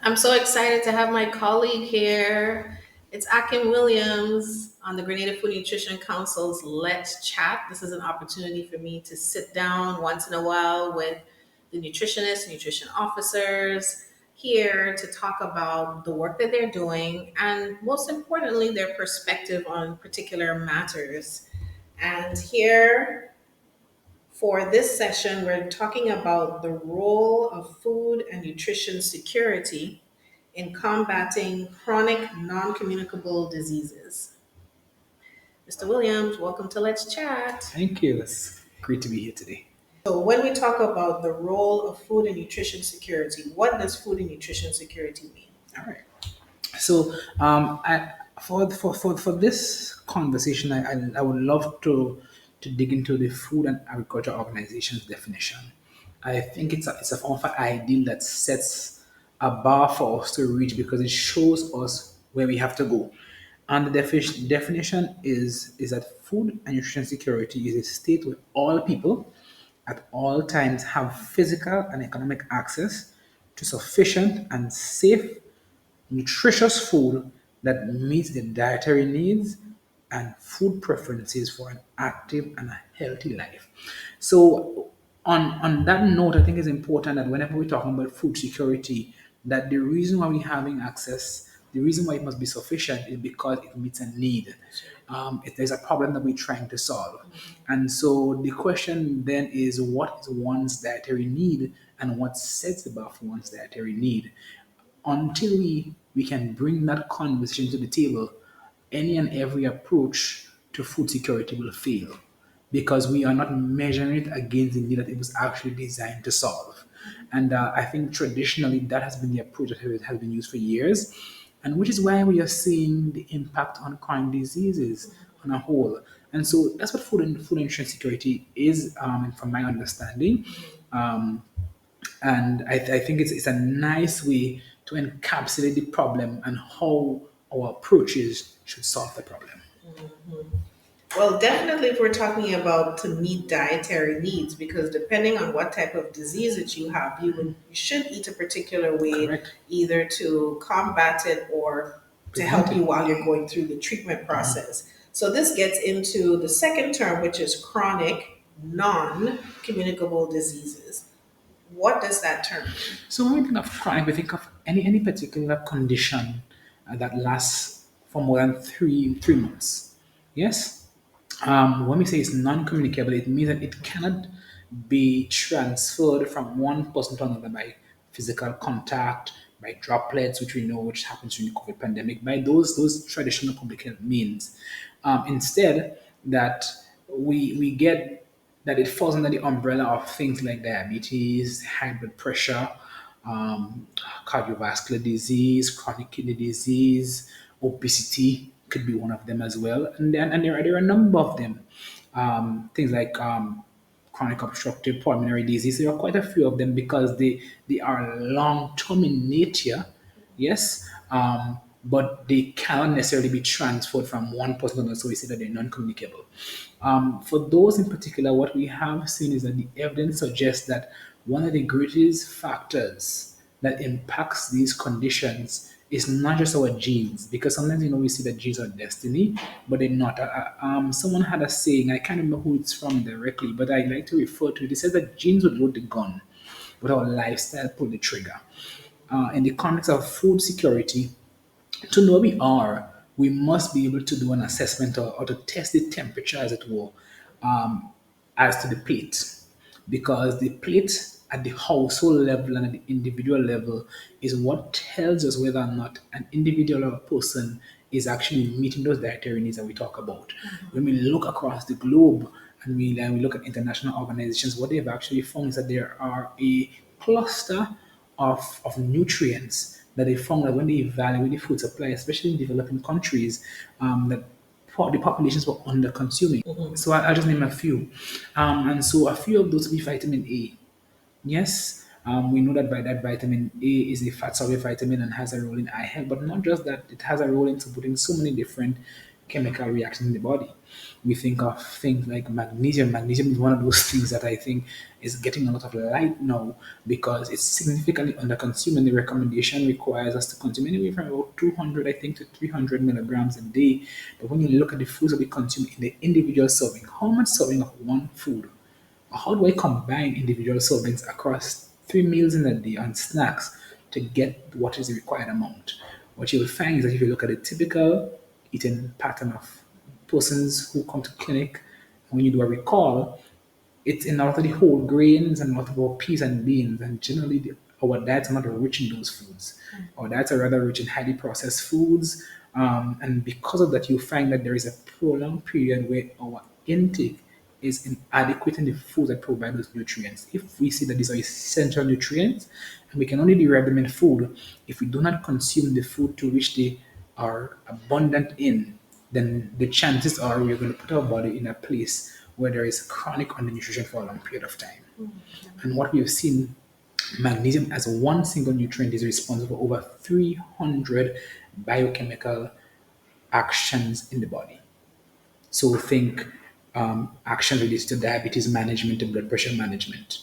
I'm so excited to have my colleague here. It's Akim Williams on the Grenadian Food Nutrition Council's Let's Chat. This is an opportunity for me to sit down once in a while with the nutritionists, nutrition officers here to talk about the work that they're doing and, most importantly, their perspective on particular matters. And here for this session, we're talking about the role of food and nutrition security in combating chronic non-communicable diseases. Mr. Williams, welcome to Let's Chat. Thank you. It's great to be here today. So, when we talk about the role of food and nutrition security, what does food and nutrition security mean? All right. So, for this conversation, I would love to dig into the Food and Agriculture Organization's definition. I think it's a form of an ideal that sets a bar for us to reach because it shows us where we have to go. And the definition is that food and nutrition security is a state where all people at all times have physical and economic access to sufficient and safe, nutritious food that meets their dietary needs and food preferences for an active and a healthy life. So, on that note, I think it's important that whenever we're talking about food security, that the reason why we're having access, the reason why it must be sufficient is because it meets a need. If there's a problem that we're trying to solve. And so the question then is what is one's dietary need and what sets the bar for one's dietary need? Until we can bring that conversation to the table, any and every approach to food security will fail because we are not measuring it against the need that it was actually designed to solve. And I think traditionally that has been the approach that has been used for years, and which is why we are seeing the impact on chronic diseases on a whole. And so that's what food and nutrition security is, from my understanding. Um, and I think it's a nice way to encapsulate the problem and how our approaches should solve the problem. Well, definitely if we're talking about to meet dietary needs, because depending on what type of disease that you have, you should eat a particular way, Correct. either to combat it or to help you Preventing. while you're going through the treatment process. So this gets into the second term, which is chronic non-communicable diseases. What does that term mean? So when we think of chronic, we think of any particular condition that lasts for more than three months. Yes. When we say it's non-communicable, it means that it cannot be transferred from one person to another by physical contact, by droplets, which we know which happens during the COVID pandemic, by those traditional public health means. Instead, that we get that it falls under the umbrella of things like diabetes, high blood pressure, um, cardiovascular disease, chronic kidney disease, obesity could be one of them as well. And there are a number of them. Things like chronic obstructive pulmonary disease. There are quite a few of them because they are long term in nature, yes, but they cannot necessarily be transferred from one person to another, so we say that they're non communicable. For those in particular, what we have seen is that the evidence suggests that one of the greatest factors that impacts these conditions is not just our genes, because sometimes we see that genes are destiny, but they're not. Someone had a saying, I can't remember who it's from directly, but I like to refer to it. It says that genes would load the gun, but our lifestyle pull the trigger. In the context of food security, to know where we are, we must be able to do an assessment or to test the temperature, as it were, as to the plate. Because the plate at the household level and at the individual level is what tells us whether or not an individual or a person is actually meeting those dietary needs that we talk about. When we look across the globe and we look at international organizations, what they've actually found is that there are a cluster of nutrients that they found that when they evaluate the food supply, especially in developing countries, that the populations were under consuming. So I'll just name a few. And so a few of those would be vitamin A. Yes, we know that by that vitamin A is a fat soluble vitamin and has a role in eye health, but not just that, it has a role in supporting so many different chemical reaction in the body. We think of things like magnesium. Magnesium is one of those things that I think is getting a lot of light now because it's significantly underconsumed, and the recommendation requires us to consume anywhere from about 200, I think, to 300 milligrams a day. But when you look at the foods that we consume in the individual serving, how much serving of one food, or how do I combine individual servings across 3 meals in a day and snacks to get what is the required amount? What you will find is that if you look at a typical eating pattern of persons who come to clinic, when you do a recall, it's in a lot of the whole grains and a lot of our peas and beans, and generally our diets are not rich in those foods. Our diets are rather rich in highly processed foods, and because of that, you find that there is a prolonged period where our intake is inadequate in the foods that provide those nutrients. If we see that these are essential nutrients, and we can only derive them in food, if we do not consume the food to which they are abundant in, then the chances are we're going to put our body in a place where there is chronic undernutrition for a long period of time. And what we've seen, magnesium as one single nutrient is responsible for over 300 biochemical actions in the body. So think actions related to diabetes management and blood pressure management.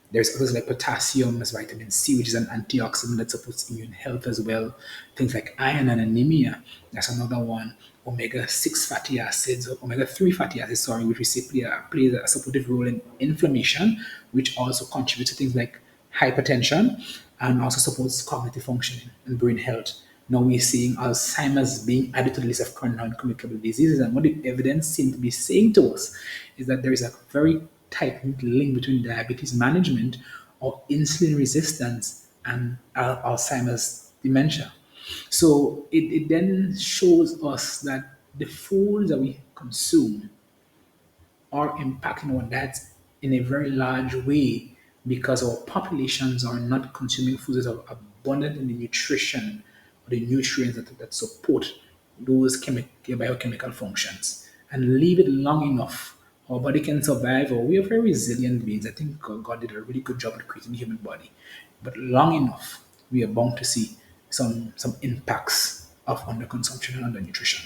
There's others like potassium as vitamin C, which is an antioxidant that supports immune health as well. Things like iron and anemia, that's another one. Omega 6 fatty acids, or omega 3 fatty acids, sorry, which we say plays a supportive role in inflammation, which also contributes to things like hypertension and also supports cognitive functioning and brain health. Now we're seeing Alzheimer's being added to the list of chronic non-communicable diseases, and what the evidence seems to be saying to us is that there is a very tight link between diabetes management or insulin resistance and Alzheimer's dementia. So it then shows us that the foods that we consume are impacting our diets in a very large way because our populations are not consuming foods that are abundant in the nutrition or the nutrients that support those biochemical functions. And leave it long enough, our body can survive, or we are very resilient beings. I think God did a really good job at creating the human body. But long enough, we are bound to see some impacts of underconsumption and undernutrition.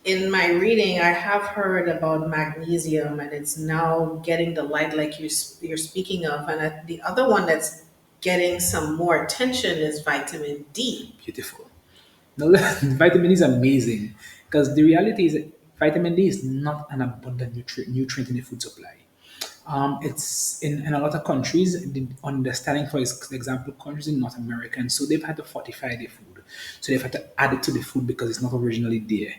In my reading, I have heard about magnesium, and it's now getting the light like you're speaking of. And the other one that's getting some more attention is vitamin D. Beautiful. Now, vitamin D is amazing because the reality is that vitamin D is not an abundant nutrient in the food supply. It's in a lot of countries, the understanding, for example, countries in North America, and so they've had to fortify their food. So they've had to add it to the food because it's not originally there.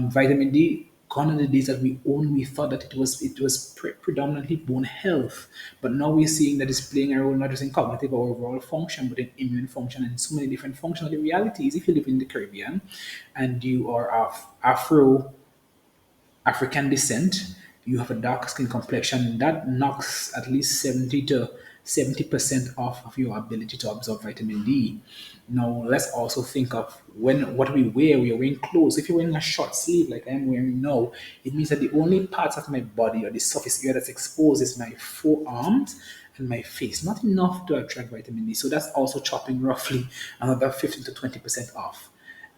Vitamin D, gone are the days that we thought that it was predominantly bone health, but now we're seeing that it's playing a role not just in cognitive or overall function, but in immune function and so many different functions. The reality is, if you live in the Caribbean and you are of African descent, you have a dark skin complexion, that knocks at least 70 to 70% off of your ability to absorb vitamin D. Now, let's also think of what we wear. We are wearing clothes. If you're wearing a short sleeve like I'm wearing now, it means that the only parts of my body or the surface area that's exposed is my forearms and my face. Not enough to attract vitamin D. So that's also chopping roughly another 15 to 20% off.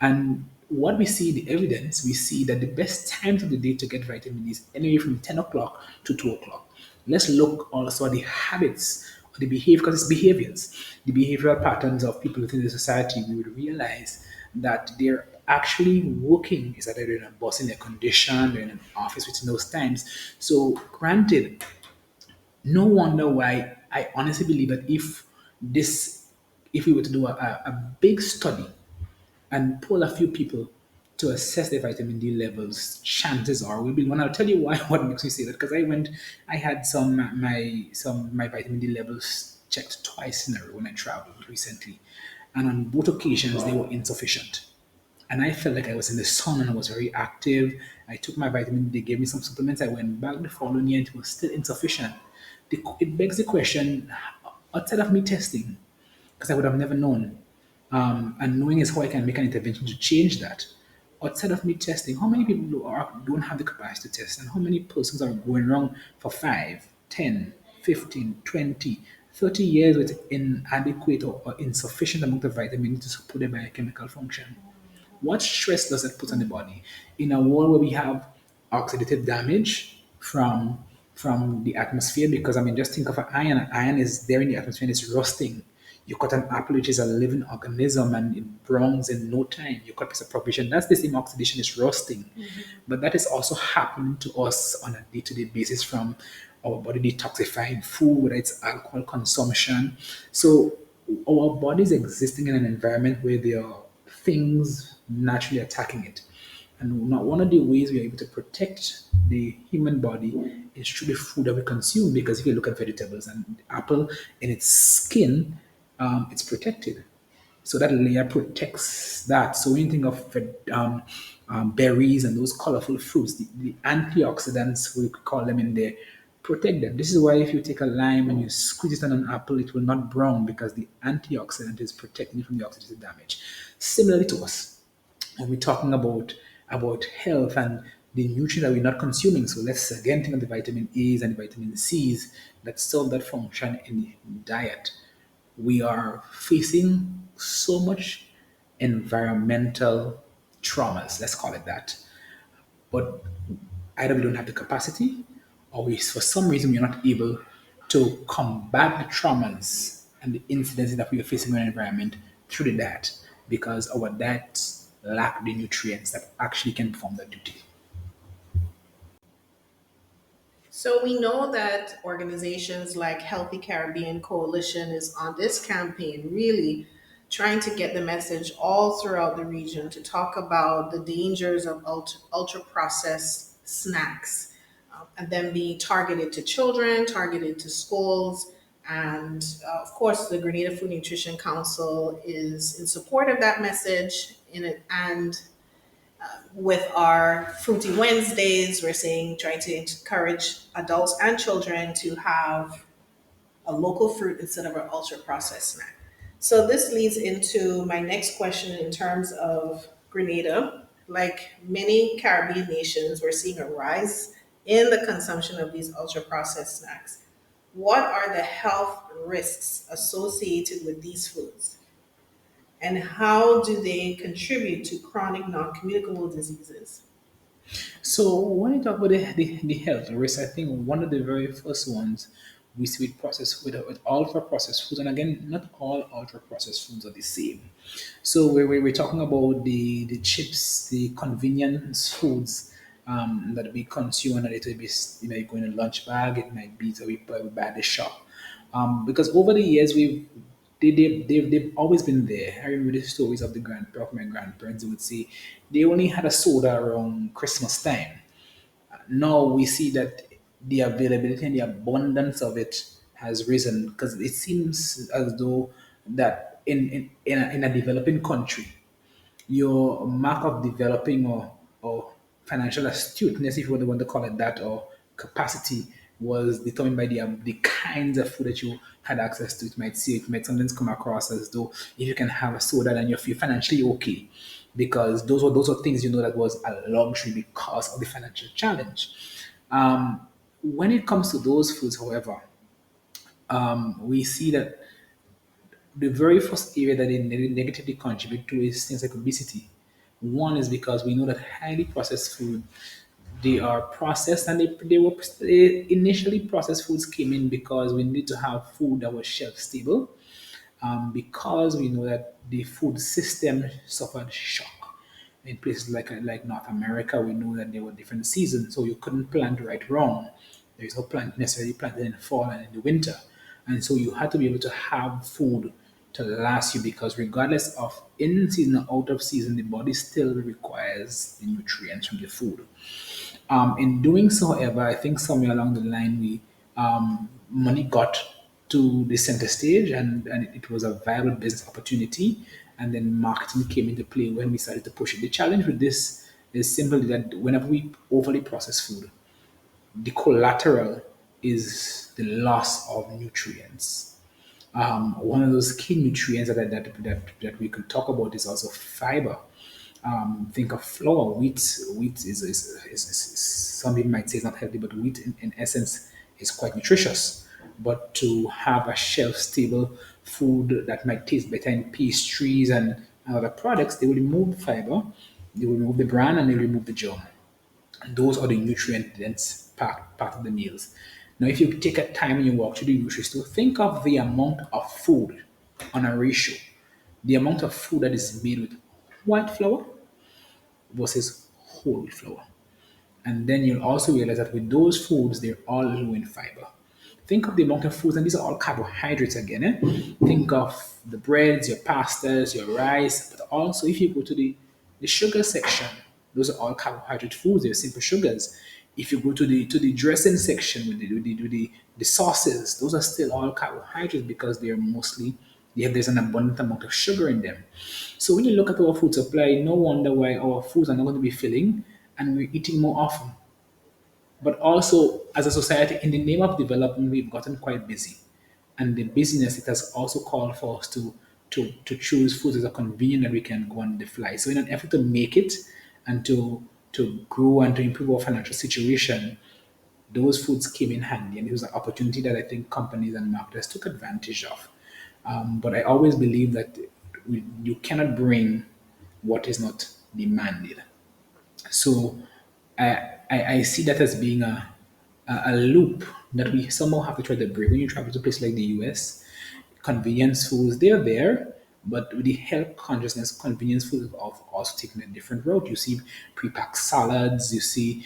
And what we see, the evidence, we see that the best times of the day to get vitamin D is anywhere from 10 o'clock to 2 o'clock. Let's look also at the habits or the behavior, because it's behaviors, the behavioral patterns of people within the society. We would realize that they're actually working, is that they're in a bus, in a condition, they're in an office within those times. So, granted, no wonder why I honestly believe that if we were to do a big study and poll a few people to assess their vitamin D levels, chances are we'll be one. I'll tell you why. What makes me say that? Because I had my vitamin D levels checked twice in a row when I traveled recently, and on both occasions they were insufficient. And I felt like I was in the sun and I was very active. I took my vitamin D, they gave me some supplements. I went back the following year and it was still insufficient. It begs the question, outside of me testing, because I would have never known. And knowing is how I can make an intervention to change that. Outside of me testing, how many people don't have the capacity to test, and how many persons are going wrong for 5, 10, 15, 20, 30 years with inadequate or insufficient amount of vitamin D to support their biochemical function? what stress does it put on the body? In a world where we have oxidative damage from the atmosphere, because I mean, just think of an iron. Iron is there in the atmosphere and it's rusting. You cut an apple, which is a living organism, and it browns in no time. You cut a piece of provision, that's the same oxidation, it's rusting. But that is also happening to us on a day-to-day basis from our body detoxifying food, whether it's alcohol consumption. So our body is existing in an environment where there are things naturally attacking it. And one of the ways we are able to protect the human body is through the food that we consume. Because if you look at vegetables and apple in its skin, it's protected. So that layer protects that. So when you think of berries and those colorful fruits, the antioxidants, we could call them in there, protect them. This is why if you take a lime and you squeeze it on an apple, it will not brown because the antioxidant is protecting it from the oxidative damage. Similarly to us, when we're talking about health and the nutrients that we're not consuming. So let's again think of the vitamin A's and the vitamin C's that serve that function in the diet. We are facing so much environmental traumas, let's call it that. But either we don't have the capacity or we, for some reason, we're not able to combat the traumas and the incidents that we are facing in our environment through the diet because our diets lack the nutrients that actually can perform that duty. So we know that organizations like Healthy Caribbean Coalition is on this campaign, really trying to get the message all throughout the region to talk about the dangers of ultra processed snacks and them being targeted to children, targeted to schools. And of course, the Grenada Food Nutrition Council is in support of that message in it, and with our Fruity Wednesdays, we're saying trying to encourage adults and children to have a local fruit instead of an ultra processed snack. So this leads into my next question in terms of Grenada. Like many Caribbean nations, we're seeing a rise in the consumption of these ultra processed snacks. What are the health risks associated with these foods? And how do they contribute to chronic non-communicable diseases? So when you talk about the health risk, I think one of the very first ones we see with processed with ultra processed foods, and again, not all ultra processed foods are the same. So we're talking about the chips, the convenience foods that we consume on a little bit. You know, you go in a lunch bag, it might be that we buy at the shop. Because over the years they've always been there. I remember the stories of of my grandparents. They would say they only had a soda around Christmas time. Now we see that the availability and the abundance of it has risen because it seems as though that in a developing country, your mark of developing or financial astuteness, if you want to call it that, or capacity was determined by the kinds of food that you had access to. It might sometimes come across as though if you can have a soda, then you feel financially okay, because those are things you know that was a luxury because of the financial challenge. When it comes to those foods, however, we see that the very first area that they negatively contribute to is things like obesity. One is because we know that highly processed food, they are processed and initially processed foods came in because we need to have food that was shelf stable, because we know that the food system suffered shock. In places like North America, we know that there were different seasons, so you couldn't plant right wrong. There is no plant necessarily planted in the fall and in the winter, and so you had to be able to have food to last you because regardless of in season or out of season, the body still requires the nutrients from the food. In doing so, however, I think somewhere along the line, money got to the center stage and it was a viable business opportunity. And then marketing came into play when we started to push it. The challenge with this is simply that whenever we overly process food, the collateral is the loss of nutrients. One of those key nutrients that we could talk about is also fiber. Think of flour. Wheat is some people might say it's not healthy, but wheat in essence is quite nutritious. But to have a shelf stable food that might taste better in pastries and and other products, they will remove the fiber, they will remove the bran, and they will remove the germ. Those are the nutrient dense part of the meals. Now, if you take a time and you walk to the grocery store, think of the amount of food on a ratio. The amount of food that is made with white flour versus whole wheat flour. And then you'll also realize that with those foods, they're all low in fiber. Think of the amount of foods, and these are all carbohydrates again. Think of the breads, your pastas, your rice, but also if you go to the sugar section, those are all carbohydrate foods, they're simple sugars. If you go to the dressing section with the sauces, those are still all carbohydrates because they're mostly there's an abundant amount of sugar in them. So when you look at our food supply, no wonder why our foods are not going to be filling and we're eating more often. But also, as a society, in the name of development, we've gotten quite busy. And the business, it has also called for us to choose foods that are convenient that we can go on the fly. So in an effort to make it and to grow and to improve our financial situation, those foods came in handy. And it was an opportunity that I think companies and marketers took advantage of. But I always believe that you cannot bring what is not demanded. So I see that as being a loop that we somehow have to try to break. When you travel to a place like the US, convenience foods, they're there, but with the health consciousness, convenience foods have also taken a different route. You see pre-packed salads, you see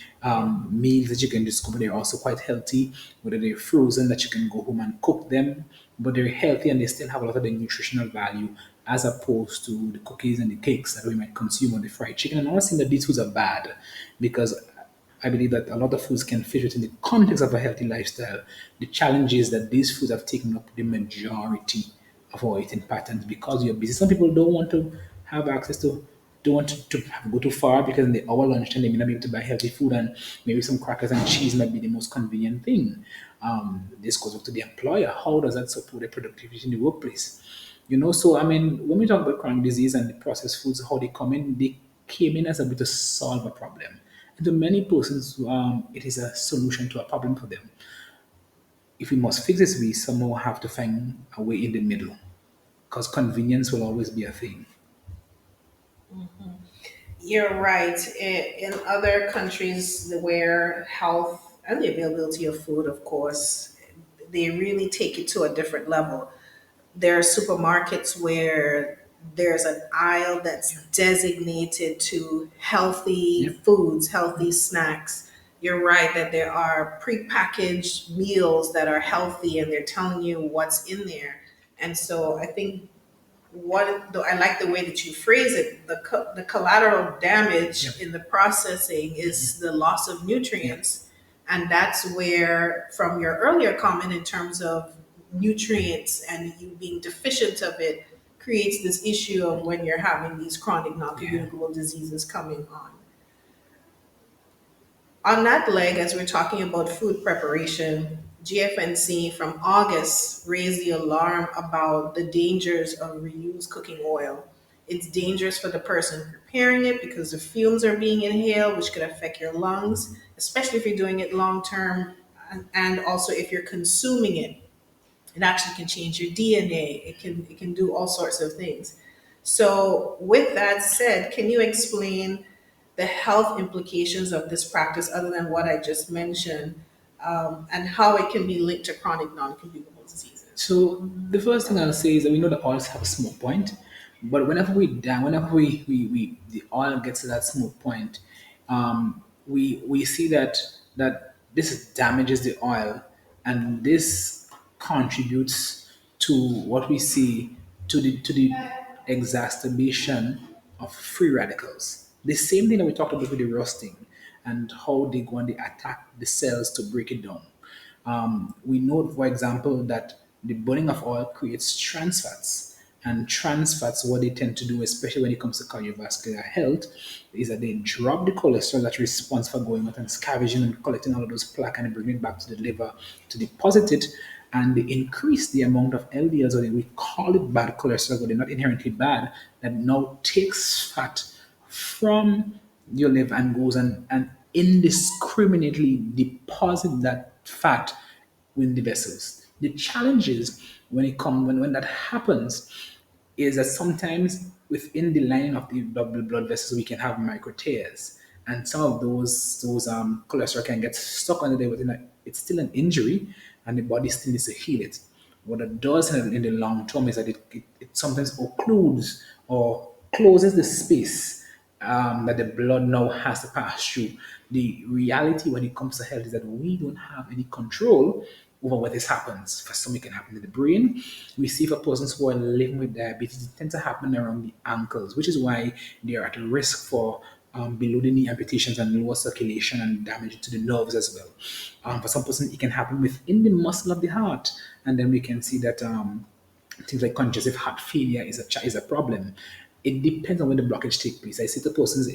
meals that you can discover they're also quite healthy, whether they're frozen that you can go home and cook them, but they're healthy and they still have a lot of the nutritional value as opposed to the cookies and the cakes that we might consume or the fried chicken. And I'm not saying that these foods are bad because I believe that a lot of foods can fit within the context of a healthy lifestyle. The challenge is that these foods have taken up the majority of our eating patterns because you're busy. Some people don't want to have access to, don't want to go too far because in the hour lunchtime they may not be able to buy healthy food and maybe some crackers and cheese might be the most convenient thing. This goes up to the employer. How does that support their productivity in the workplace? So I mean, when we talk about chronic disease and the processed foods, how they come in, they came in as a way to solve a problem. And to many persons, it is a solution to a problem for them. If we must fix this, we somehow have to find a way in the middle because convenience will always be a thing. You're right. In other countries where health and the availability of food, of course, they really take it to a different level. There are supermarkets where there's an aisle that's designated to healthy Yep. foods, healthy snacks. You're right that there are prepackaged meals that are healthy and they're telling you what's in there. And so I think what though I like the way that you phrase it, the collateral Yep. damage in the processing is the loss of Yep. nutrients, and that's where, from your earlier comment in terms of nutrients and you being deficient of it, creates this issue of when you're having these chronic Yeah. non-communicable diseases coming on. On that leg, as we're talking about food preparation, GFNC from August raised the alarm about the dangers of reused cooking oil. It's dangerous for the person preparing it because the fumes are being inhaled, which could affect your lungs, especially if you're doing it long term, and also if you're consuming it. It actually can change your DNA. It can do all sorts of things. So, with that said, can you explain the health implications of this practice, other than what I just mentioned, and how it can be linked to chronic non-communicable diseases? So the first thing I'll say is that we know the oils have a smoke point, but whenever we the oil gets to that smoke point, we see that this damages the oil, and this contributes to what we see to the exacerbation of free radicals. The same thing that we talked about with the roasting and how they go and they attack the cells to break it down. We know, for example, that the burning of oil creates trans fats. And trans fats, what they tend to do, especially when it comes to cardiovascular health, is that they drop the cholesterol that responds for going out and scavenging and collecting all of those plaque and bringing it back to the liver to deposit it. And they increase the amount of LDLs, or we call it bad cholesterol, but they're not inherently bad, that now takes fat from your liver and goes and indiscriminately deposit that fat within the vessels. The challenge is when that happens, is that sometimes within the lining of the blood vessels we can have micro tears, and some of those cholesterol can get stuck under there within it's still an injury, and the body still needs to heal it. What it does in the long term is that it sometimes occludes or closes the space that the blood now has to pass through. The reality when it comes to health is that we don't have any control over what this happens. For some, it can happen in the brain. We see for persons who are living with diabetes, it tends to happen around the ankles, which is why they are at risk for below the knee amputations and lower circulation and damage to the nerves as well. For some person, it can happen within the muscle of the heart, and then we can see that things like congestive heart failure is a problem. It depends on when the blockage takes place. I say to persons,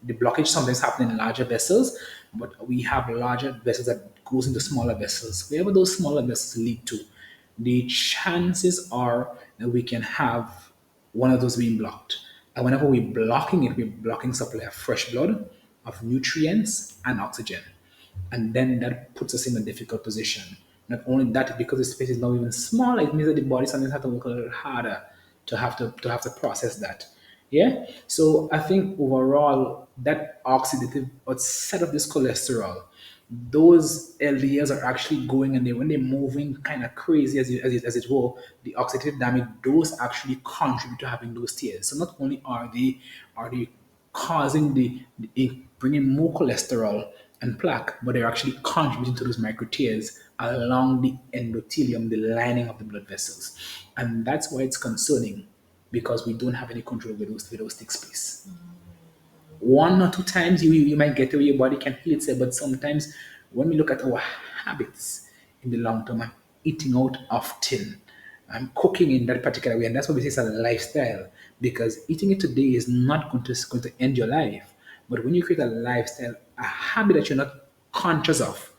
the blockage sometimes happens in larger vessels, but we have larger vessels that goes into smaller vessels. Wherever those smaller vessels lead to, the chances are that we can have one of those being blocked. And whenever we're blocking it, we're blocking supply of fresh blood, of nutrients, and oxygen. And then that puts us in a difficult position. Not only that, because the space is now even smaller, it means that the body sometimes has to work a little harder to have to process that. Yeah. So I think overall that oxidative or set of this cholesterol, those LDLs are actually going and when they're moving kind of crazy as it were, the oxidative damage, those actually contribute to having those tears. So not only are they causing bringing more cholesterol and plaque, but they're actually contributing to those micro tears along the endothelium, the lining of the blood vessels. And that's why it's concerning because we don't have any control with those thick space. One or two times you might get away, your body can heal itself, but sometimes when we look at our habits in the long term, I'm eating out often. I'm cooking in that particular way, and that's what we say is a lifestyle. Because eating it today is not going to end your life. But when you create a lifestyle, a habit that you're not conscious of,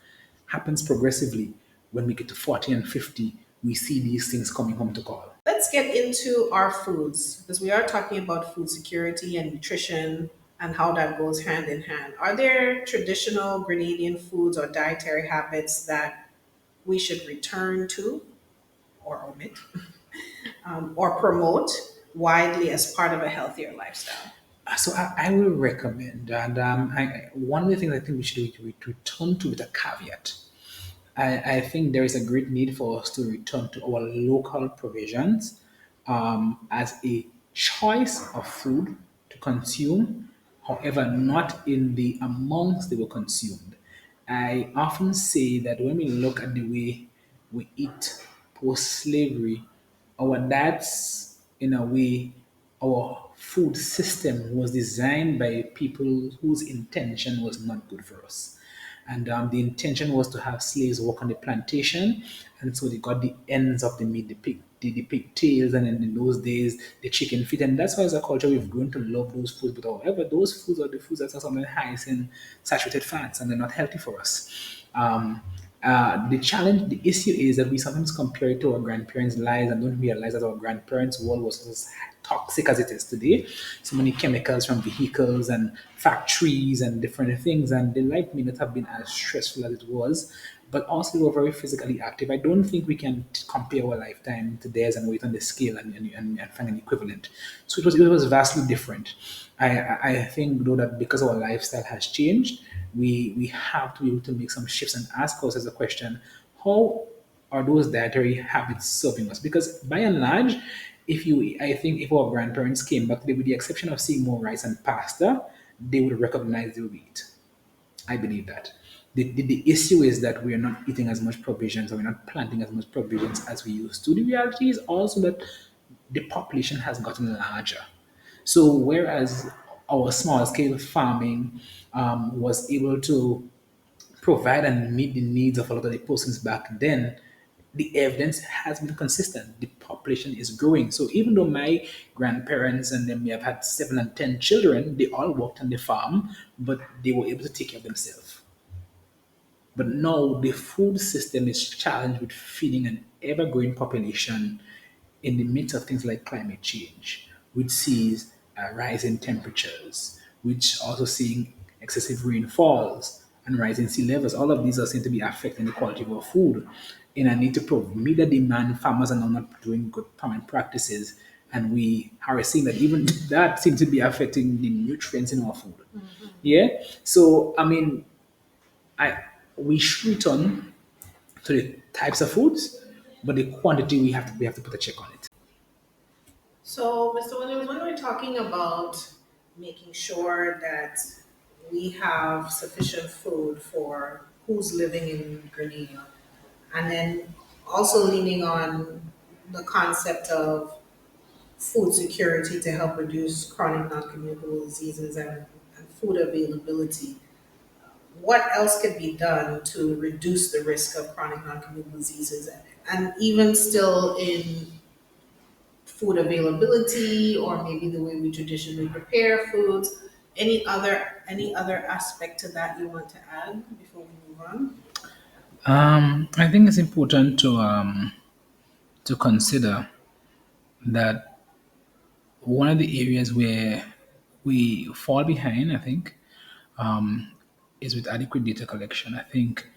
happens progressively. When we get to 40 and 50, we see these things coming home to call. Let's get into our foods because we are talking about food security and nutrition and how that goes hand in hand. Are there traditional Grenadian foods or dietary habits that we should return to or omit or promote widely as part of a healthier lifestyle? So I will recommend, and one of the things I think we should return to with a caveat. I think there is a great need for us to return to our local provisions as a choice of food to consume, however, not in the amounts they were consumed. I often say that when we look at the way we eat post slavery, our dads, in a way, our food system was designed by people whose intention was not good for us. And the intention was to have slaves work on the plantation, and so they got the ends of the meat, the pigtails, and in those days the chicken feet, and that's why as a culture we've grown to love those foods. But however, those foods are the foods that are sometimes high in saturated fats, and they're not healthy for us. The issue is that we sometimes compare it to our grandparents' lives and don't realize that our grandparents' world was as toxic as it is today. So many chemicals from vehicles and factories and different things, and the life may not have been as stressful as it was, but also they were very physically active. I don't think we can compare our lifetime to theirs and wait on the scale and find an equivalent. So it was vastly different. I think though that because our lifestyle has changed, we have to be able to make some shifts and ask ourselves the question: how are those dietary habits serving us? Because by and large, I think if our grandparents came back today, with the exception of seeing more rice and pasta, they would recognize the wheat. I believe that. The issue is that we are not eating as much provisions or we're not planting as much provisions as we used to. The reality is also that the population has gotten larger. So whereas our small scale farming was able to provide and meet the needs of a lot of the persons back then, the evidence has been consistent. The population is growing. So even though my grandparents and them may have had 7 and 10 children, they all worked on the farm, but they were able to take care of themselves. But now the food system is challenged with feeding an ever growing population in the midst of things like climate change, which sees rising temperatures, which also seeing excessive rainfalls and rising sea levels. All of these are seen to be affecting the quality of our food. In a need to meet the demand, farmers are now not doing good farming practices. and we are seeing that even that seems to be affecting the nutrients in our food. Yeah. So I mean, I we should return to the types of foods, but the quantity we have to put a check on it. So, Mr. Williams, when we're talking about making sure that we have sufficient food for who's living in Grenada, and then also leaning on the concept of food security to help reduce chronic non-communicable diseases and food availability, what else could be done to reduce the risk of chronic non-communicable diseases and even still in food availability or maybe the way we traditionally prepare foods? Any other aspect to that you want to add before we move on? I think it's important to consider that one of the areas where we fall behind, I think, is with adequate data collection. I think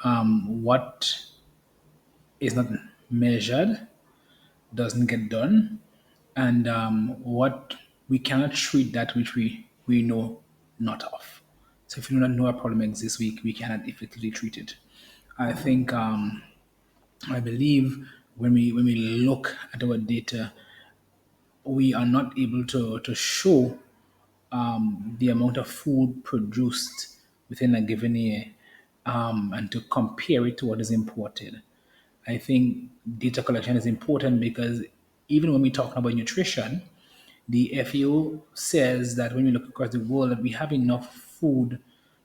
what is not measured doesn't get done, and what we cannot treat that which we know not of. So if we do not know a problem exists, we cannot effectively treat it. I think I believe when we look at our data, we are not able to show the amount of food produced within a given year and to compare it to what is imported. I think data collection is important because even when we talk about nutrition, the FAO says that when we look across the world, that we have enough food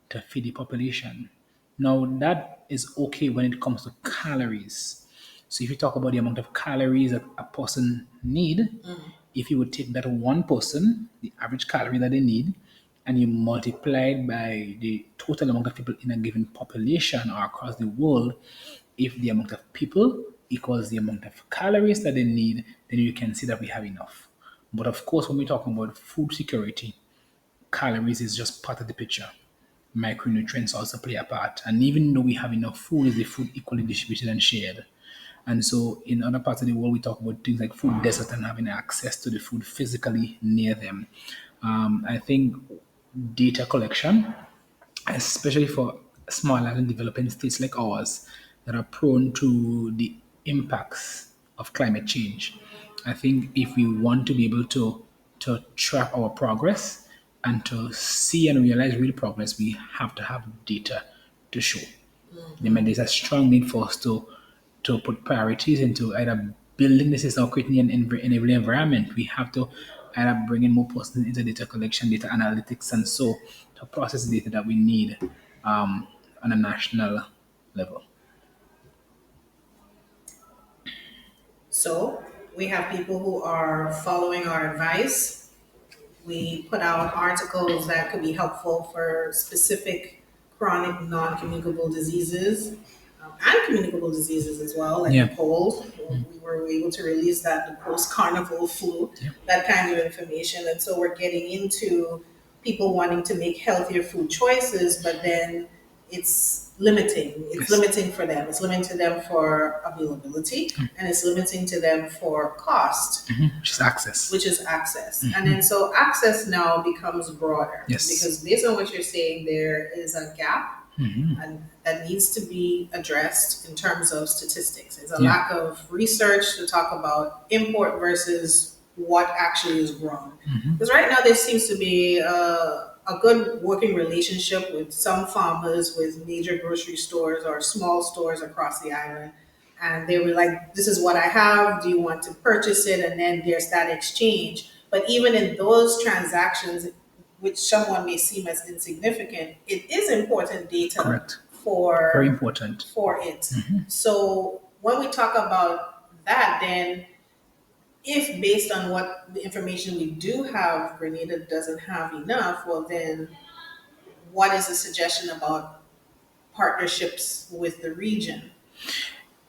to feed the population. Now that is okay when it comes to calories. So if you talk about the amount of calories that a person need, if you would take that one person, the average calorie that they need, and you multiply it by the total amount of people in a given population or across the world, if the amount of people equals the amount of calories that they need, then you can see that we have enough. But of course, when we're talking about food security, calories is just part of the picture. Micronutrients also play a part. And even though we have enough food, is the food equally distributed and shared? And so in other parts of the world, we talk about things like food desert and having access to the food physically near them. I think data collection, especially for small and developing states like ours that are prone to the impacts of climate change. I think if we want to be able to track our progress and to see and realize real progress, we have to have data to show. I mean, there's a strong need for us to put priorities into either building the system or creating an enabling environment. We have to either bring in more persons into data collection, data analytics, and so to process the data that we need on a national level. So we have people who are following our advice. We put out articles that could be helpful for specific chronic non-communicable diseases and communicable diseases as well, like Yeah. the cold. We were able to release that, the post-carnival flu, Yeah. that kind of information. And so we're getting into people wanting to make healthier food choices, but then it's limiting. It's Yes. limiting for them. It's limiting to them for availability, and it's limiting to them for cost, Just access. which is access. And then so access now becomes broader Yes. because based on what you're saying, there is a gap and that needs to be addressed in terms of statistics. There's a Yeah. lack of research to talk about import versus what actually is grown. Because right now there seems to be a good working relationship with some farmers with major grocery stores or small stores across the island. And they were like, this is what I have. Do you want to purchase it? And then there's that exchange. But even in those transactions, which someone may seem as insignificant, it is important data Correct. for Very important. for it. So when we talk about that, then if based on what the information we do have, Grenada doesn't have enough, well then what is the suggestion about partnerships with the region?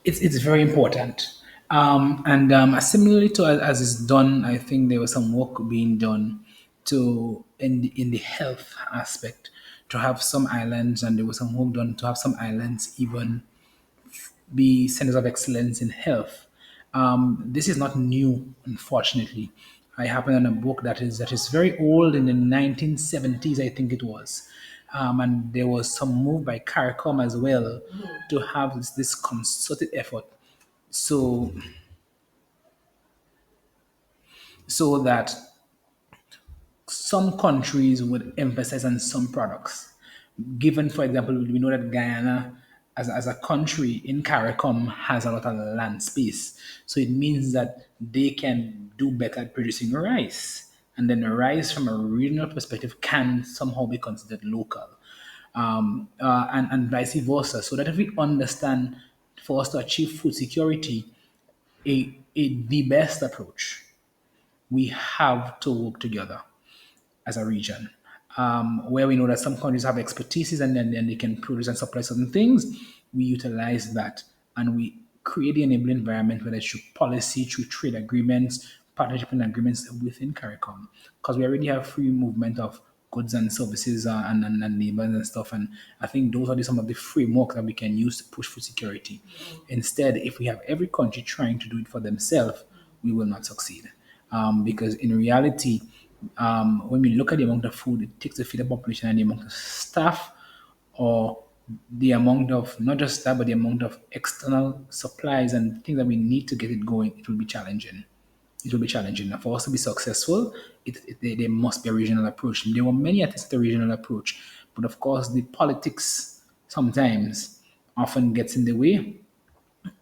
It's very important. And similarly to as is done, I think there was some work being done to in the health aspect to have some islands, and there was some work done to have some islands even be centers of excellence in health. This is not new, unfortunately. I happened on a book that is very old in the 1970s, I think it was, and there was some move by CARICOM as well to have this concerted effort, so that some countries would emphasize on some products. Given, for example, we know that Guyana, as a country in CARICOM, has a lot of land space. So it means that they can do better at producing rice. And then the rice, from a regional perspective, can somehow be considered local. And vice versa. So that if we understand, for us to achieve food security, the best approach, we have to work together as a region, where we know that some countries have expertise and then they can produce and supply certain things. We utilize that and we create the enabling environment, whether it's through policy, through trade agreements, partnership and agreements within CARICOM, because we already have free movement of goods and services, and labor and stuff. And I think those are some of the framework that we can use to push food security. Instead, if we have every country trying to do it for themselves, we will not succeed. Because in reality, when we look at the amount of food it takes to feed a population and the amount of staff, or the amount of not just staff but the amount of external supplies and things that we need to get it going, it will be challenging. It will be challenging. And for us to be successful, there must be a regional approach. There were many attempts at a regional approach, but of course, the politics sometimes often gets in the way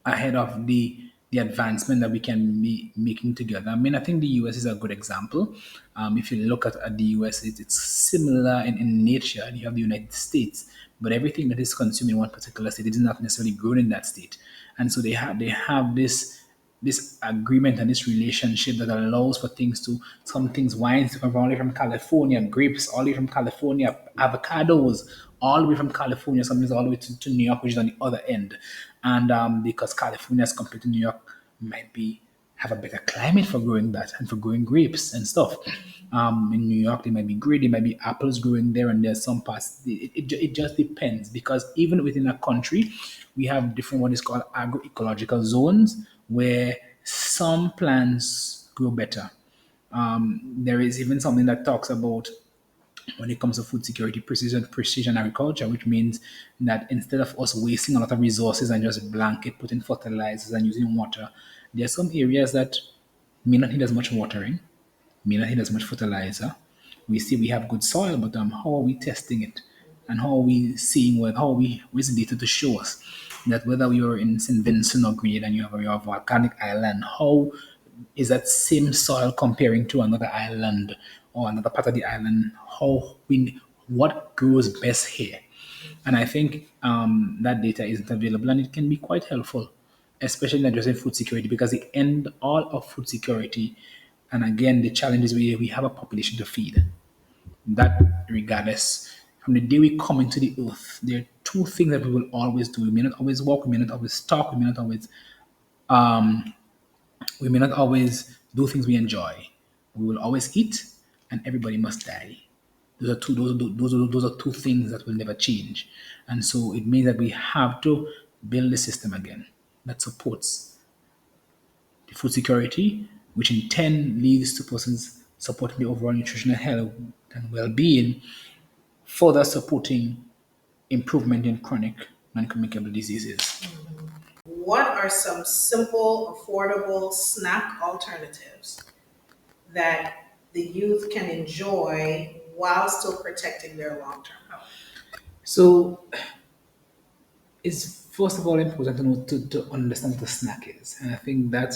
ahead of the advancement that we can be making together. I mean, I think the US is a good example. If you look at the US, it's similar in nature, and you have the United States, but everything that is consumed in one particular state is not necessarily grown in that state, and so they have this agreement and this relationship that allows for some things, wines to come all the way from California, grapes all the way from California, avocados all the way from California, sometimes all the way to New York, which is on the other end. And because California as compared to New York might be have a better climate for growing that and for growing grapes and stuff. In New York, there might be grape, there might be apples growing there, and there's some parts. It just depends, because even within a country, we have different what is called agroecological zones where some plants grow better. There is even something that talks about, when it comes to food security, precision agriculture, which means that instead of us wasting a lot of resources and just blanket putting fertilizers and using water, there are some areas that may not need as much watering, may not need as much fertilizer. We see we have good soil, but how are we testing it? And how are we seeing where's the data to show us that whether we are in St. Vincent or Grenada and you have a volcanic island, how is that same soil comparing to another island or another part of the island? What grows best here? And I think that data isn't available, and it can be quite helpful, especially in addressing food security, because the end all of food security, and again, the challenge is we have a population to feed. That regardless, from the day we come into the earth, there are two things that we will always do. We may not always walk, we may not always talk, we may not always do things we enjoy. We will always eat, and everybody must die. Those are two things that will never change. And so it means that we have to build a system again that supports the food security, which in turn leads to persons supporting the overall nutritional health and well-being, further supporting improvement in chronic non-communicable diseases. What are some simple, affordable snack alternatives that the youth can enjoy while still protecting their long term health? So it's first of all important to know to understand what a snack is. And I think that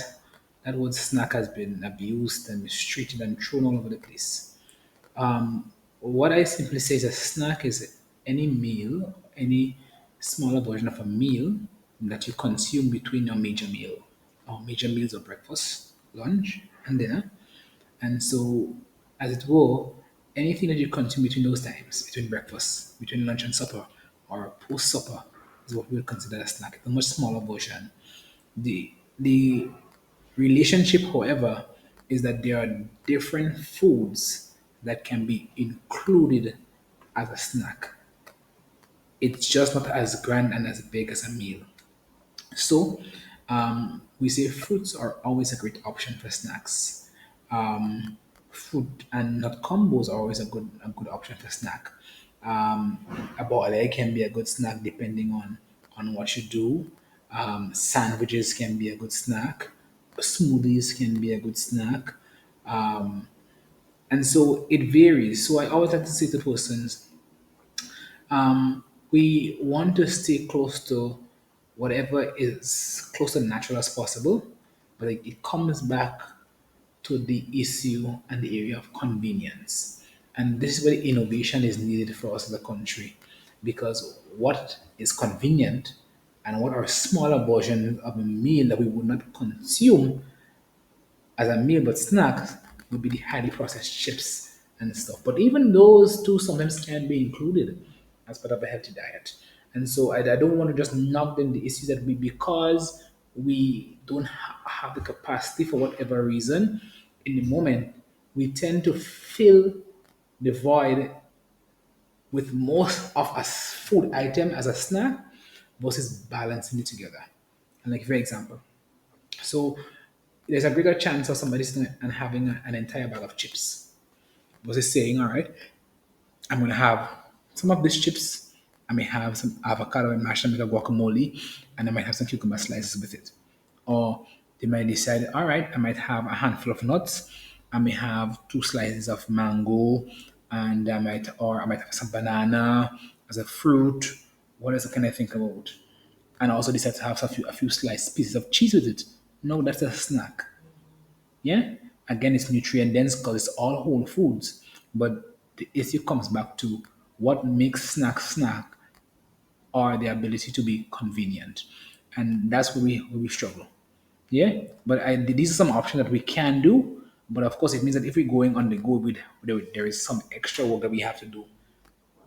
word snack has been abused and mistreated and thrown all over the place. What I simply say is a snack is any meal, any smaller version of a meal that you consume between your major meal. Our major meals are breakfast, lunch, and dinner. And so, as it were, anything that you consume between those times, between breakfast, between lunch and supper, or post supper, is what we would consider a snack. A much smaller version. The relationship, however, is that there are different foods that can be included as a snack. It's just not as grand and as big as a meal. So, We say fruits are always a great option for snacks. Fruit and nut combos are always a good option for snack. A boiled egg can be a good snack depending on what you do. Sandwiches can be a good snack. Smoothies can be a good snack. And so it varies. So I always like to say to persons, we want to stay close to whatever is close to natural as possible, but it comes back to the issue and the area of convenience. And this is where innovation is needed for us as a country, because what is convenient and what are smaller versions of a meal that we would not consume as a meal but snacks would be the highly processed chips and stuff. But even those two sometimes can be included as part of a healthy diet. And so I don't want to just knock down the issues that we, because we don't have the capacity for whatever reason in the moment, we tend to fill the void with most of a food item as a snack versus balancing it together. And like for example, so there's a greater chance of somebody sitting and having an entire bag of chips versus saying, all right, I'm going to have some of these chips. I may have some avocado and mashed and make a guacamole, and I might have some cucumber slices with it. Or they might decide, all right, I might have a handful of nuts. I may have two slices of mango, and I might have some banana as a fruit. What else can I think about? And I also decide to have a few sliced pieces of cheese with it. No, that's a snack. Yeah, again, it's nutrient dense because it's all whole foods. But the issue comes back to what makes snack or the ability to be convenient, and that's where we struggle. Yeah, but these are some options that we can do. But of course, it means that if we're going on the go there is some extra work that we have to do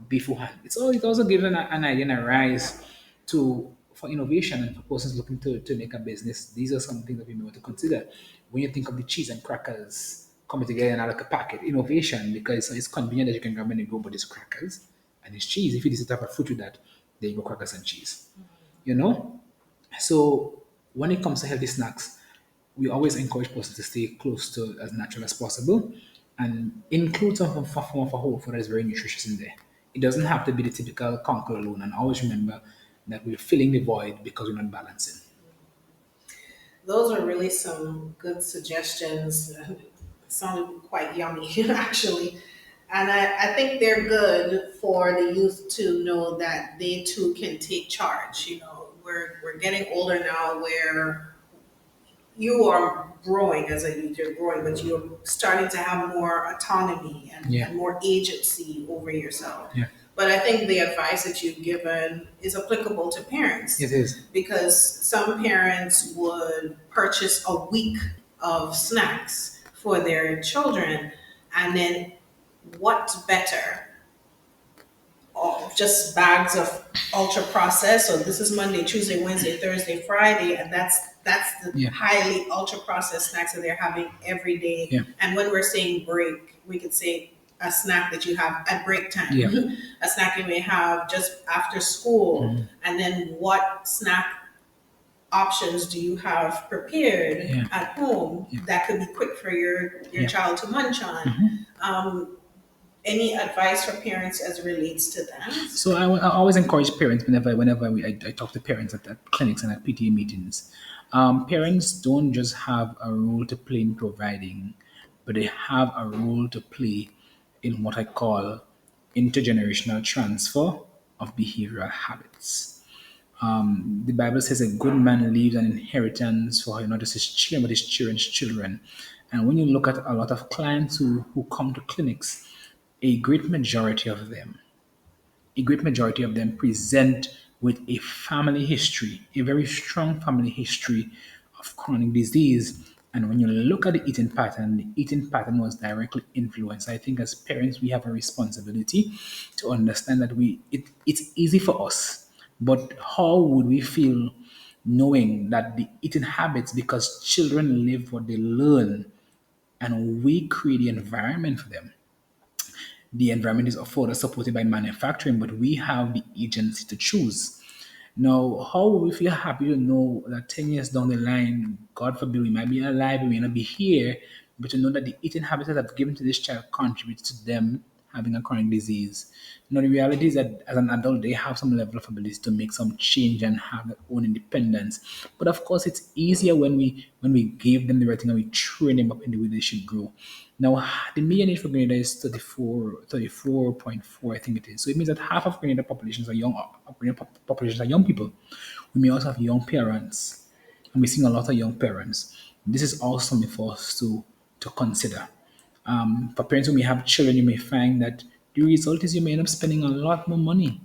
beforehand. It also gives an idea and a rise to for innovation and for persons looking to make a business. These are some things that we may want to consider when you think of the cheese and crackers coming together in like a packet. Innovation, because it's convenient that you can grab and go, but it's crackers and it's cheese. If you decide to have a fruit with that, there you go, crackers and cheese. You know. So when it comes to healthy snacks, we always encourage persons to stay close to as natural as possible and include some form of a whole food that is very nutritious in there. It doesn't have to be the typical conquer alone. And always remember that we're filling the void because we're not balancing. Those are really some good suggestions. Sounded quite yummy, actually. And I think they're good for the youth to know that they too can take charge. We're getting older now where you are growing as a youth, you're growing, but you're starting to have more autonomy Yeah. and more agency over yourself. Yeah. But I think the advice that you've given is applicable to parents It is. because some parents would purchase a week of snacks for their children, and then what's better just bags of ultra processed. So this is Monday, Tuesday, Wednesday, Thursday, Friday, and that's the Yeah. highly ultra processed snacks that they're having every day. Yeah. And when we're saying break, we could say a snack that you have at break time, Yeah. a snack you may have just after school, Mm-hmm. and then what snack options do you have prepared Yeah. at home that could be quick for your child to munch on. Any advice for parents as it relates to that? So I always encourage parents whenever I talk to parents at clinics and at PTA meetings. Parents don't just have a role to play in providing, but they have a role to play in what I call intergenerational transfer of behavioral habits. The Bible says a good man leaves an inheritance for not just his children, but his children's children. And when you look at a lot of clients who come to clinics, a great majority of them present with a family history, a very strong family history of chronic disease. And when you look at the eating pattern was directly influenced. I think as parents, we have a responsibility to understand that it's easy for us, but how would we feel knowing that the eating habits, because children live what they learn, and we create the environment for them. The environment is further supported by manufacturing, but we have the agency to choose. Now, how will we feel happy to know that 10 years down the line, God forbid, we might be alive, we may not be here, but to know that the eating habits that I've given to this child contributes to them having a chronic disease. Now, the reality is that as an adult, they have some level of ability to make some change and have their own independence. But of course, it's easier when we give them the right thing and we train them up in the way they should grow. Now, the median age for Grenada is 34.4, I think it is. So it means that half of Grenada populations are young. Grenada populations are young people. We may also have young parents, and we're seeing a lot of young parents. This is also something for us to consider. For parents who may have children, you may find that the result is you may end up spending a lot more money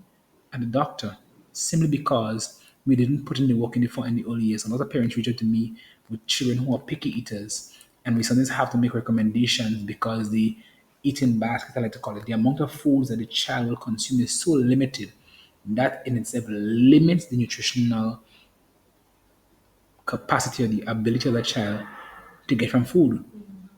at the doctor simply because we didn't put in the work in the early years. A lot of parents reach out to me with children who are picky eaters, and we sometimes have to make recommendations because the eating basket, I like to call it, the amount of foods that the child will consume is so limited that in itself limits the nutritional capacity or the ability of the child to get from food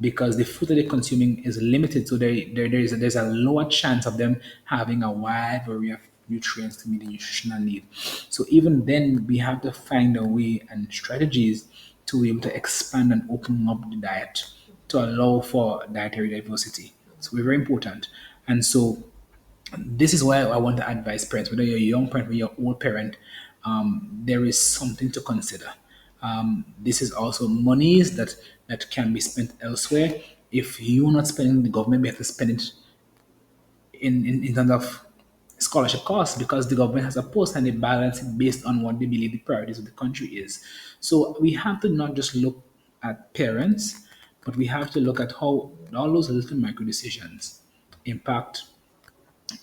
because the food that they're consuming is limited. So there's a lower chance of them having a wide variety of nutrients to meet the nutritional need. So even then, we have to find a way and strategies to be able to expand and open up the diet to allow for dietary diversity. So we're very important. And so this is why I want to advise parents, whether you're a young parent or you're an old parent, there is something to consider. This is also monies that can be spent elsewhere. If you're not spending the government, we have to spend it in terms of scholarship costs because the government has a post and they balance it based on what they believe the priorities of the country is. So we have to not just look at parents, but we have to look at how all those little micro decisions impact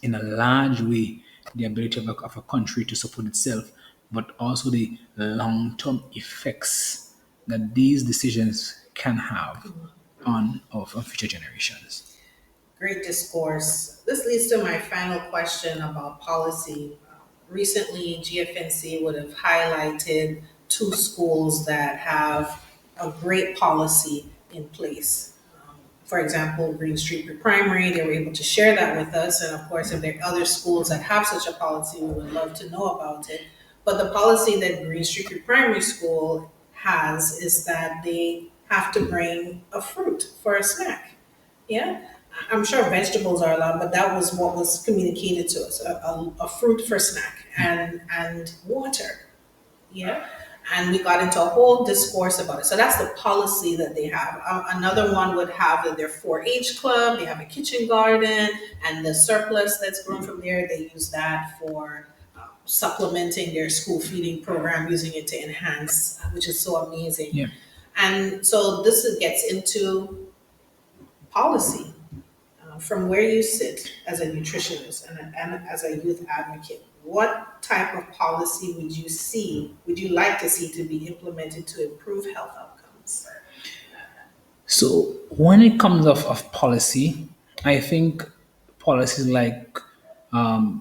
in a large way the ability of a country to support itself, but also the long term effects that these decisions can have on future generations. Great discourse. This leads to my final question about policy. Recently, GFNC would have highlighted two schools that have a great policy in place. For example, Green Street Primary, they were able to share that with us. And of course, if there are other schools that have such a policy, we would love to know about it. But the policy that Green Street Primary School has is that they have to bring a fruit for a snack. Yeah, I'm sure vegetables are allowed, but that was what was communicated to us: a fruit for snack and water. Yeah, and we got into a whole discourse about it. So that's the policy that they have. Another one would have their 4-H club. They have a kitchen garden, and the surplus that's grown from there, they use that for supplementing their school feeding program, using it to enhance, which is so amazing. Yeah. And so this gets into policy from where you sit as a nutritionist and as a youth advocate. What type of policy would you like to see to be implemented to improve health outcomes? So when it comes of policy, I think policies like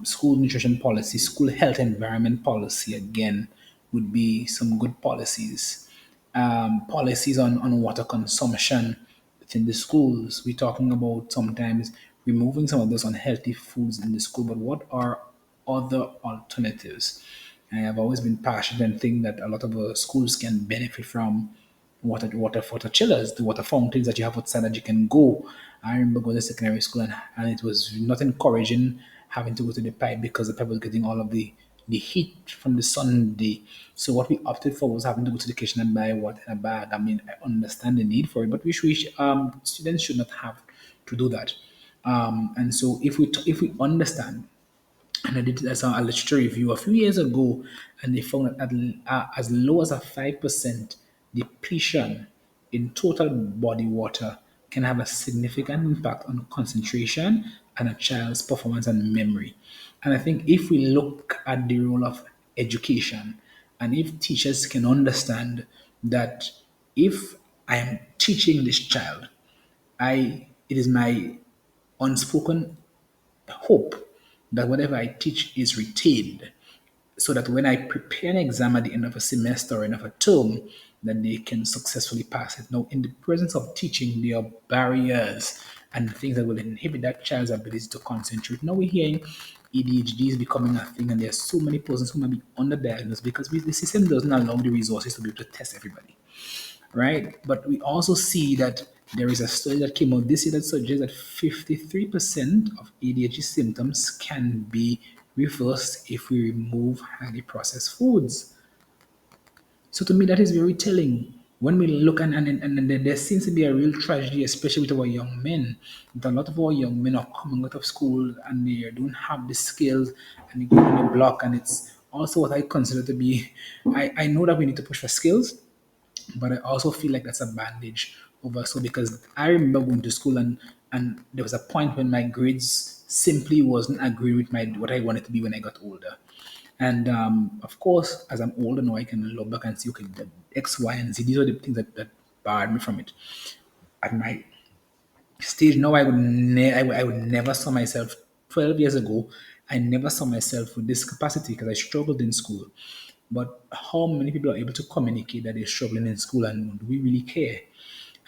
school nutrition policy, school health environment policy again would be some good policies. Policies on water consumption within the schools. We're talking about sometimes removing some of those unhealthy foods in the school, but what are other alternatives? I have always been passionate and think that a lot of schools can benefit from water chillers, the water fountains that you have outside that you can go. I remember going to secondary school and it was not encouraging having to go to the pipe because the pipe was getting all of the heat from the sun. So what we opted for was having to go to the kitchen and buy water in a bag. I mean, I understand the need for it, but students should not have to do that. And so if we understand and I did a literature review a few years ago, and they found that as low as a 5% depletion in total body water can have a significant impact on concentration and a child's performance and memory. And I think if we look at the role of education, and if teachers can understand that if I am teaching this child, it is my unspoken hope that whatever I teach is retained so that when I prepare an exam at the end of a semester or end of a term, that they can successfully pass it. Now, in the presence of teaching, there are barriers and things that will inhibit that child's ability to concentrate. Now we're hearing ADHD is becoming a thing, and there are so many persons who might be underdiagnosed because the system doesn't allow the resources to be able to test everybody, right? But we also see that there is a study that came out this year that suggests that 53% of ADHD symptoms can be reversed if we remove highly processed foods. So to me, that is very telling. When we look and there seems to be a real tragedy, especially with our young men. That a lot of our young men are coming out of school and they don't have the skills and they go on the block. And it's also what I consider to be, I know that we need to push for skills, but I also feel like that's a bandage over. So because I remember going to school and there was a point when my grades simply wasn't agreeing with my what I wanted to be when I got older. And of course, as I'm older now, I can look back and see, okay, the X, Y, and Z. These are the things that barred me from it. At my stage now, I would never saw myself 12 years ago. I never saw myself with this capacity because I struggled in school. But how many people are able to communicate that they're struggling in school, and do we really care?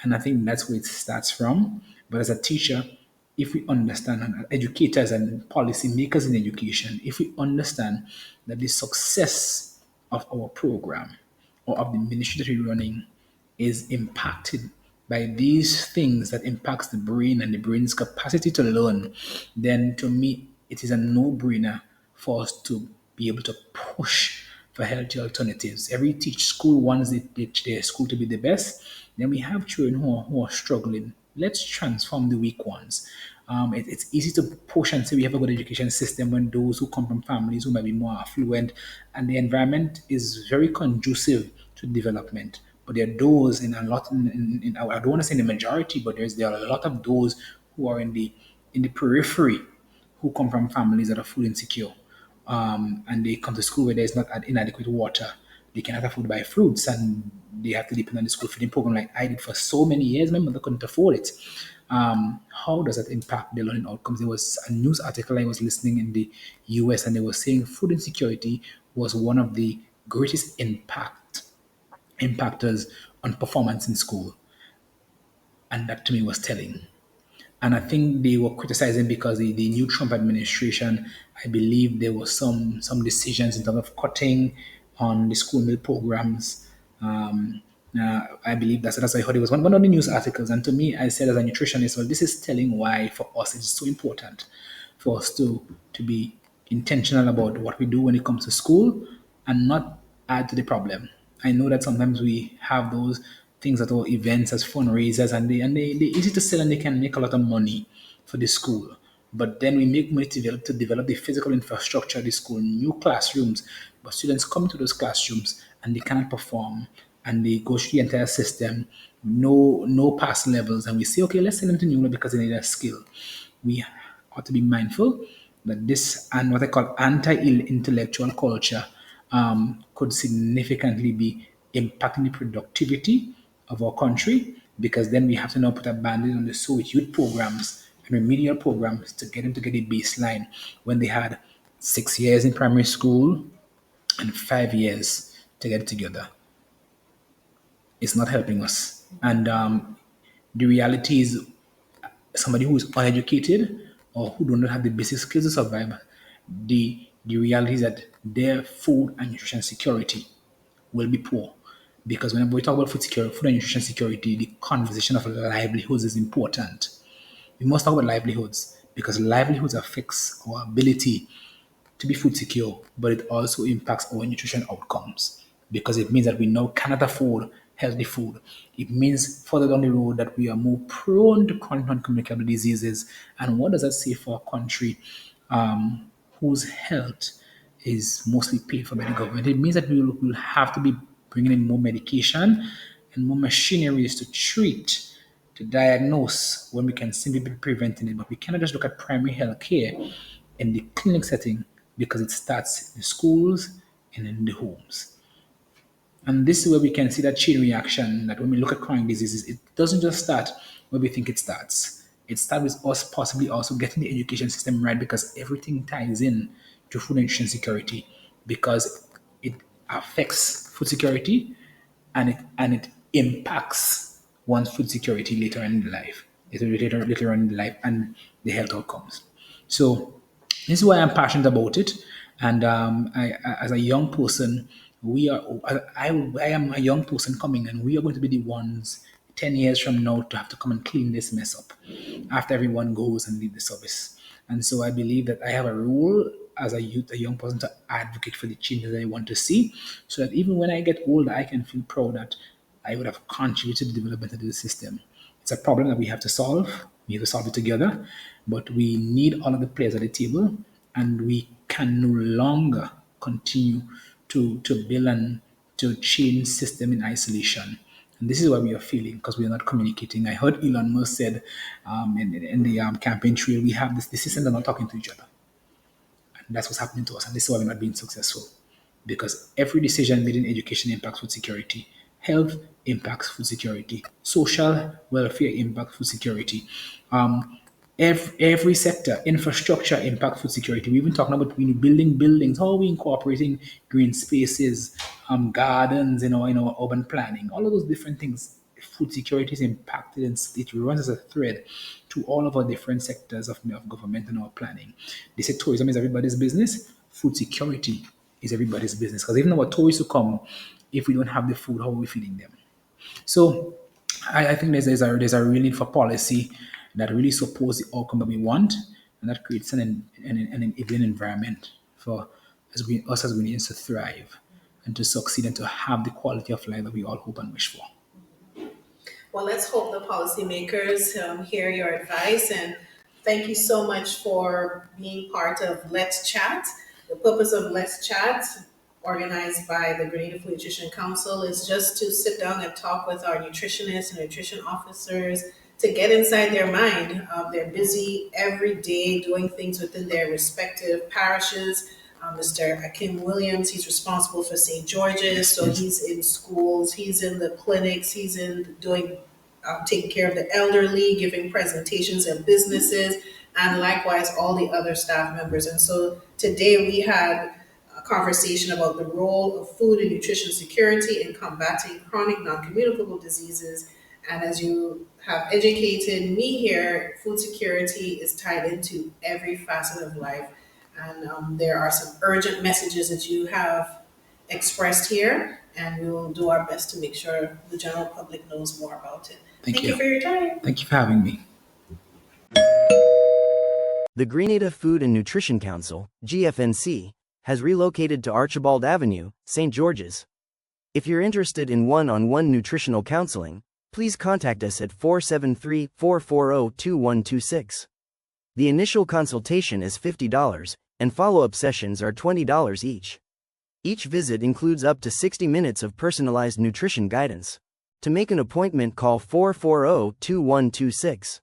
And I think that's where it starts from. But as a teacher, if we understand, and educators and policy makers in education, if we understand that the success of our program or of the ministry that we're running is impacted by these things that impacts the brain and the brain's capacity to learn, then to me it is a no-brainer for us to be able to push for healthy alternatives. Every teach school wants their school to be the best. Then we have children who are struggling. Let's transform the weak ones. It's easy to push and say we have a good education system when those who come from families who might be more affluent and the environment is very conducive to development. But there are those in a lot, I don't want to say the majority, but there are a lot of those who are in the periphery who come from families that are food insecure, and they come to school where there's not inadequate water. They cannot afford to buy fruits, and they have to depend on the school feeding program like I did for so many years. My mother couldn't afford it. How does that impact their learning outcomes? There was a news article I was listening in the US, and they were saying food insecurity was one of the greatest impactors on performance in school. And that to me was telling. And I think they were criticizing because the new Trump administration, I believe there was some decisions in terms of cutting on the school meal programs. I believe that's what I heard. It was one of the news articles, and to me, I said as a nutritionist, well, this is telling why for us it's so important for us to be intentional about what we do when it comes to school and not add to the problem. I know that sometimes we have those things at our events as fundraisers, and they're easy to sell and they can make a lot of money for the school. But then we make money to develop the physical infrastructure of the school, new classrooms. But students come to those classrooms and they cannot perform, and they go through the entire system, no pass levels, and we say, okay, let's send them to New because they need a skill. We ought to be mindful that this and what I call anti-intellectual culture could significantly be impacting the productivity of our country, because then we have to now put a bandage on the so youth programs and remedial programs to get them to get a baseline when they had 6 years in primary school and 5 years to get it together. It's not helping us. And the reality is somebody who is uneducated or who do not have the basic skills to survive, the reality is that their food and nutrition security will be poor. Because whenever we talk about food and nutrition security, the conversation of livelihoods is important. We must talk about livelihoods because livelihoods affects our ability to be food secure, but it also impacts our nutrition outcomes because it means that we now cannot afford healthy food. It means further down the road that we are more prone to chronic non-communicable diseases. And what does that say for a country whose health is mostly paid for by the government? It means that we will have to be bringing in more medication and more machineries to treat, to diagnose when we can simply be preventing it. But we cannot just look at primary health care in the clinic setting because it starts in the schools and in the homes. And this is where we can see that chain reaction that when we look at chronic diseases, it doesn't just start where we think it starts. It starts with us possibly also getting the education system right because everything ties in to food and nutrition security because it affects food security and it impacts one's food security later on in life, later on in life and the health outcomes. So This is why I'm passionate about it. And as a young person, we are. I am a young person coming, and we are going to be the ones 10 years from now to have to come and clean this mess up after everyone goes and leave the service. And so I believe that I have a role as a youth, a young person, to advocate for the changes that I want to see, so that even when I get older, I can feel proud that I would have contributed to the development of the system. It's a problem that we have to solve. We have to solve it together, but we need all of the players at the table, and we can no longer continue to build and to change system in isolation. And this is what we are feeling because we are not communicating. I heard Elon Musk said in the campaign trail, we have this, the systems are not talking to each other. And that's what's happening to us. And this is why we're not being successful. Because every decision made in education impacts food security, health impacts food security, social welfare impacts food security. Every sector, infrastructure impacts food security. We've been talking about building buildings, how are we incorporating green spaces, gardens, in our urban planning, all of those different things. Food security is impacted and it runs as a thread to all of our different sectors of government and our planning. They say tourism is everybody's business, food security is everybody's business. Because even our tourists who come, if we don't have the food, how are we feeding them? So I think there's a real need for policy that really supports the outcome that we want, and that creates an enabling environment for us as Grenadians to thrive and to succeed and to have the quality of life that we all hope and wish for. Well, let's hope the policymakers hear your advice, and thank you so much for being part of Let's Chat. The purpose of Let's Chat, organized by the Grenadian Food Nutrition Council, is just to sit down and talk with our nutritionists and nutrition officers to get inside their mind. They're busy every day doing things within their respective parishes. Mr. Akim Williams, he's responsible for St. George's, so he's in schools, he's in the clinics, he's in doing taking care of the elderly, giving presentations at businesses, and likewise all the other staff members. And so today we had a conversation about the role of food and nutrition security in combating chronic non-communicable diseases. And as you have educated me here, food security is tied into every facet of life. And there are some urgent messages that you have expressed here, and we will do our best to make sure the general public knows more about it. Thank You you. for your time. Thank you for having me. The Grenada Food and Nutrition Council, GFNC, has relocated to Archibald Avenue, St. George's. If you're interested in one-on-one nutritional counseling, please contact us at 473-440-2126. The initial consultation is $50, and follow-up sessions are $20 each. Each visit includes up to 60 minutes of personalized nutrition guidance. To make an appointment, call 440-2126.